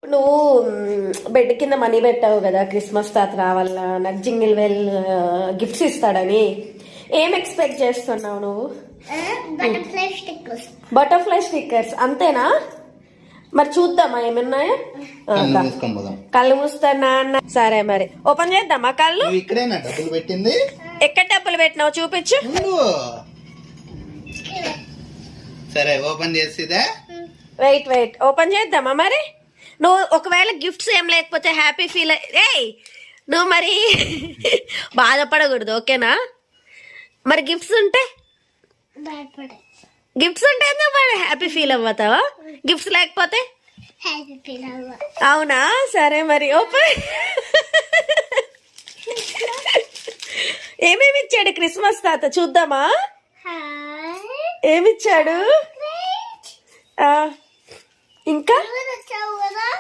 నువ్వు బెడ్ కింద మనీ పెట్టావు కదా క్రిస్మస్ తాత రావాల నాకు జింగిల్ వెల్ గిఫ్ట్స్ ఇస్తాడని. ఏం ఎక్స్పెక్ట్ చేస్తున్నావు నువ్వు? బటర్ఫ్లై స్టిక్కర్స్ అంతేనా? మరి చూద్దామా ఏమన్నాయా? కళ్ళు మూస్తానా అన్న. సరే మరి ఓపెన్ చేద్దామా కళ్ళు? ఇక్కడేనా డబ్బులు పెట్టింది? ఎక్కడ డబ్బులు పెట్టినావు చూపించు. సరే ఓపెన్ చేసిదా? వెయిట్ ఓపెన్ చేద్దామా మరి? నువ్వు ఒకవేళ గిఫ్ట్స్ ఏం లేకపోతే హ్యాపీ ఫీల్ నువ్వు మరి బాధపడకూడదు, ఓకేనా? మరి గిఫ్ట్స్ ఉంటే హ్యాపీ ఫీల్ అవ్వతావా? గిఫ్ట్స్ లేకపోతే అవునా? సరే మరి ఓపెన్. ఏమేమి ఇచ్చాడు క్రిస్మస్ తాత చూద్దామా? ఏమిచ్చాడు ఇంకా?